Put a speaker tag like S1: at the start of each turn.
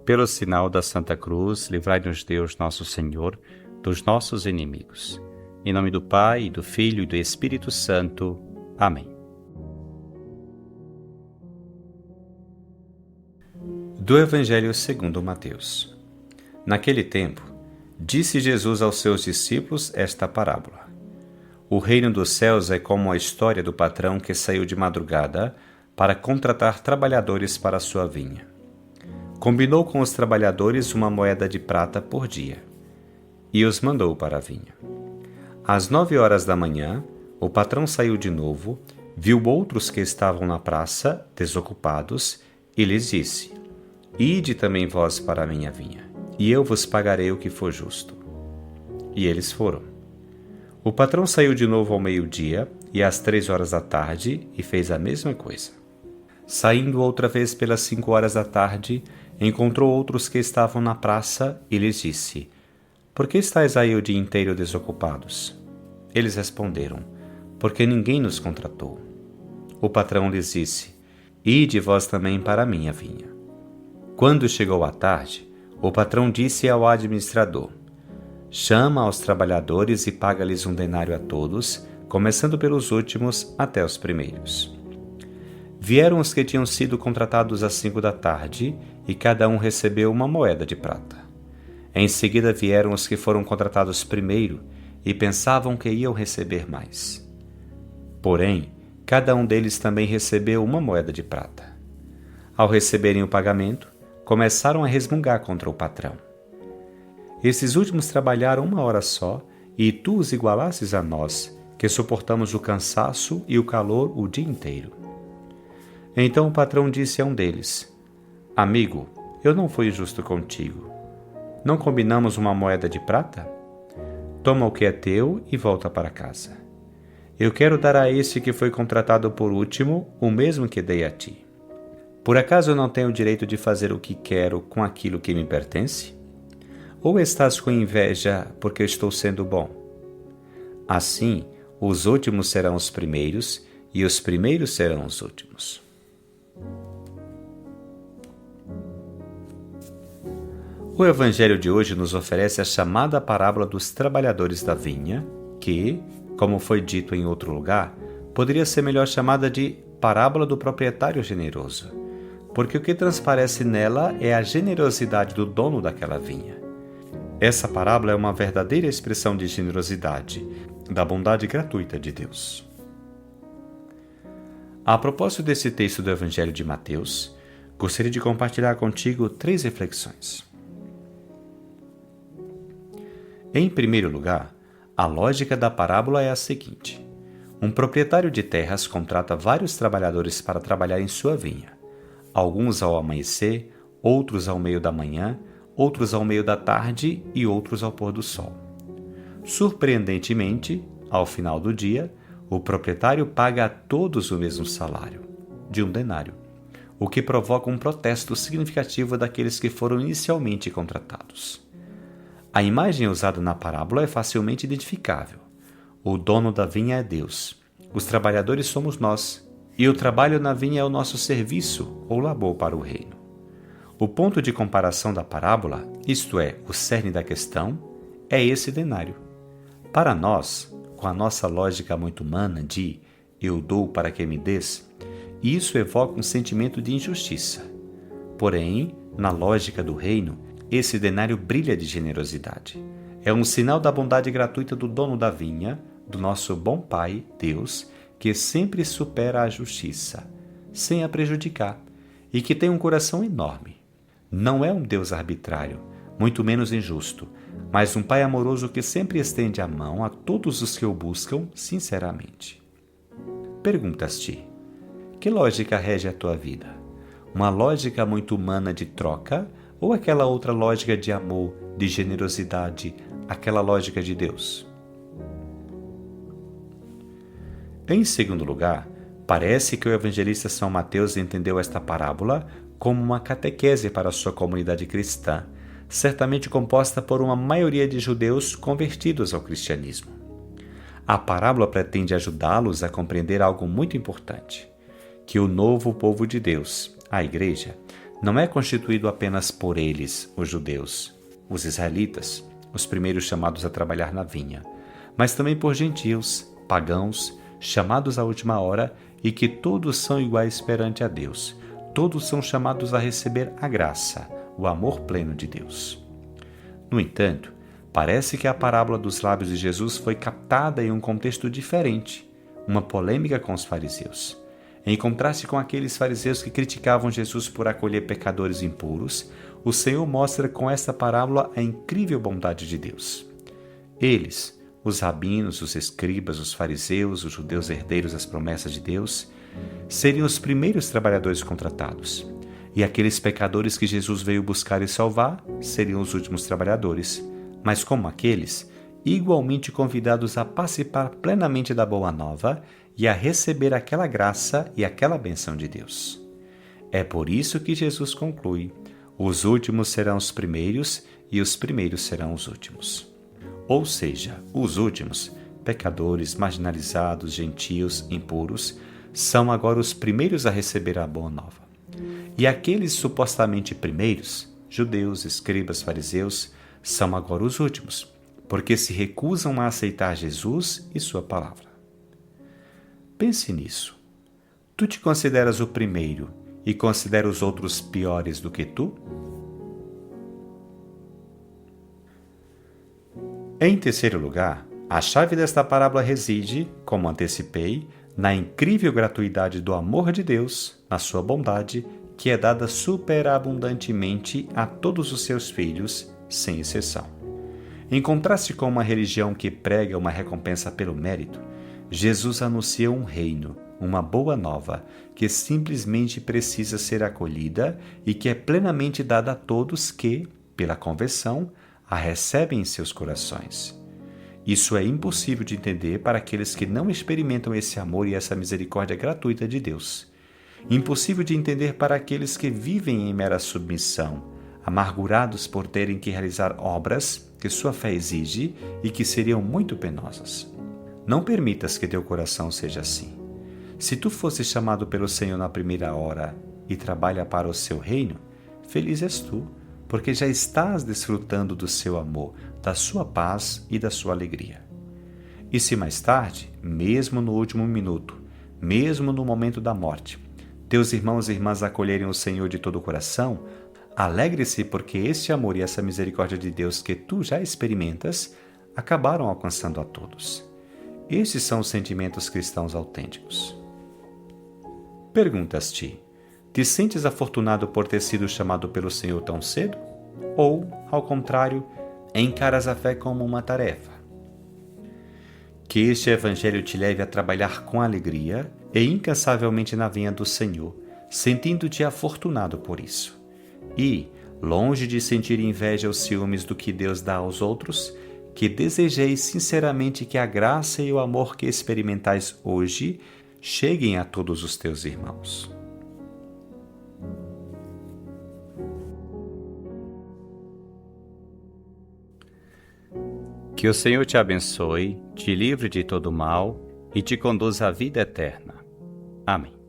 S1: Pelo sinal da Santa Cruz, livrai-nos Deus, nosso Senhor, dos nossos inimigos. Em nome do Pai, e do Filho e do Espírito Santo. Amém. Do Evangelho segundo Mateus. Naquele tempo, disse Jesus aos seus discípulos esta parábola. O reino dos céus é como a história do patrão que saiu de madrugada para contratar trabalhadores para a sua vinha. Combinou com os trabalhadores uma moeda de prata por dia e os mandou para a vinha. Às 9 horas da manhã, o patrão saiu de novo, viu outros que estavam na praça, desocupados, e lhes disse: Ide também vós para a minha vinha, e eu vos pagarei o que for justo. E eles foram. O patrão saiu de novo ao meio-dia e às 3 horas da tarde e fez a mesma coisa. Saindo outra vez pelas 5 horas da tarde, encontrou outros que estavam na praça e lhes disse: Por que estáis aí o dia inteiro desocupados? Eles responderam: Porque ninguém nos contratou. O patrão lhes disse: Ide vós também para a minha vinha. Quando chegou a tarde, o patrão disse ao administrador: Chama aos trabalhadores e paga-lhes 1 denário a todos, começando pelos últimos até os primeiros. Vieram os que tinham sido contratados às 5 da tarde, e cada um recebeu uma moeda de prata. Em seguida vieram os que foram contratados primeiro, e pensavam que iam receber mais. Porém, cada um deles também recebeu uma moeda de prata. Ao receberem o pagamento, começaram a resmungar contra o patrão. Esses últimos trabalharam 1 hora só, e tu os igualasses a nós, que suportamos o cansaço e o calor o dia inteiro. Então o patrão disse a um deles: Amigo, eu não fui injusto contigo. Não combinamos uma moeda de prata? Toma o que é teu e volta para casa. Eu quero dar a esse que foi contratado por último o mesmo que dei a ti. Por acaso eu não tenho o direito de fazer o que quero com aquilo que me pertence? Ou estás com inveja porque eu estou sendo bom? Assim, os últimos serão os primeiros e os primeiros serão os últimos. O Evangelho de hoje nos oferece a chamada parábola dos trabalhadores da vinha, que, como foi dito em outro lugar, poderia ser melhor chamada de parábola do proprietário generoso, porque o que transparece nela é a generosidade do dono daquela vinha. Essa parábola é uma verdadeira expressão de generosidade, da bondade gratuita de Deus. A propósito desse texto do Evangelho de Mateus, gostaria de compartilhar contigo 3 reflexões. Em primeiro lugar, a lógica da parábola é a seguinte: um proprietário de terras contrata vários trabalhadores para trabalhar em sua vinha, alguns ao amanhecer, outros ao meio da manhã, outros ao meio da tarde e outros ao pôr do sol. Surpreendentemente, ao final do dia, o proprietário paga a todos o mesmo salário, de 1 denário, o que provoca um protesto significativo daqueles que foram inicialmente contratados. A imagem usada na parábola é facilmente identificável. O dono da vinha é Deus, os trabalhadores somos nós, e o trabalho na vinha é o nosso serviço ou labor para o reino. O ponto de comparação da parábola, isto é, o cerne da questão, é esse denário. Para nós, com a nossa lógica muito humana de eu dou para que me des, isso evoca um sentimento de injustiça. Porém, na lógica do reino, esse denário brilha de generosidade. É um sinal da bondade gratuita do dono da vinha, do nosso bom Pai, Deus, que sempre supera a justiça, sem a prejudicar, e que tem um coração enorme. Não é um Deus arbitrário, muito menos injusto, mas um Pai amoroso que sempre estende a mão a todos os que o buscam sinceramente. Perguntas-te: que lógica rege a tua vida? Uma lógica muito humana de troca ou aquela outra lógica de amor, de generosidade, aquela lógica de Deus? Em segundo lugar, parece que o evangelista São Mateus entendeu esta parábola como uma catequese para a sua comunidade cristã, certamente composta por uma maioria de judeus convertidos ao cristianismo. A parábola pretende ajudá-los a compreender algo muito importante: que o novo povo de Deus, a Igreja, não é constituído apenas por eles, os judeus, os israelitas, os primeiros chamados a trabalhar na vinha, mas também por gentios, pagãos, chamados à última hora e que todos são iguais perante a Deus. Todos são chamados a receber a graça, o amor pleno de Deus. No entanto, parece que a parábola dos lábios de Jesus foi captada em um contexto diferente, uma polêmica com os fariseus. Em contraste com aqueles fariseus que criticavam Jesus por acolher pecadores impuros, o Senhor mostra com esta parábola a incrível bondade de Deus. Eles, os rabinos, os escribas, os fariseus, os judeus herdeiros das promessas de Deus, seriam os primeiros trabalhadores contratados. E aqueles pecadores que Jesus veio buscar e salvar seriam os últimos trabalhadores, mas como aqueles, igualmente convidados a participar plenamente da boa nova e a receber aquela graça e aquela bênção de Deus. É por isso que Jesus conclui: os últimos serão os primeiros e os primeiros serão os últimos. Ou seja, os últimos, pecadores, marginalizados, gentios, impuros, são agora os primeiros a receber a boa nova. E aqueles supostamente primeiros, judeus, escribas, fariseus, são agora os últimos, porque se recusam a aceitar Jesus e sua palavra. Pense nisso. Tu te consideras o primeiro e considera os outros piores do que tu? Em terceiro lugar, a chave desta parábola reside, como antecipei, na incrível gratuidade do amor de Deus, na sua bondade, que é dada superabundantemente a todos os seus filhos, sem exceção. Em contraste com uma religião que prega uma recompensa pelo mérito, Jesus anuncia um reino, uma boa nova, que simplesmente precisa ser acolhida e que é plenamente dada a todos que, pela conversão, a recebem em seus corações. Isso é impossível de entender para aqueles que não experimentam esse amor e essa misericórdia gratuita de Deus. Impossível de entender para aqueles que vivem em mera submissão, amargurados por terem que realizar obras que sua fé exige e que seriam muito penosas. Não permitas que teu coração seja assim. Se tu fosses chamado pelo Senhor na primeira hora e trabalha para o seu reino, feliz és tu, porque já estás desfrutando do seu amor, da sua paz e da sua alegria. E se mais tarde, mesmo no último minuto, mesmo no momento da morte, teus irmãos e irmãs acolherem o Senhor de todo o coração, alegre-se porque este amor e essa misericórdia de Deus que tu já experimentas acabaram alcançando a todos. Estes são os sentimentos cristãos autênticos. Perguntas-te: te sentes afortunado por ter sido chamado pelo Senhor tão cedo? Ou, ao contrário, encaras a fé como uma tarefa? Que este Evangelho te leve a trabalhar com alegria e incansavelmente na vinha do Senhor, sentindo-te afortunado por isso. E, longe de sentir inveja ou ciúmes do que Deus dá aos outros, que desejeis sinceramente que a graça e o amor que experimentais hoje cheguem a todos os teus irmãos. Que o Senhor te abençoe, te livre de todo mal e te conduza à vida eterna. Amém.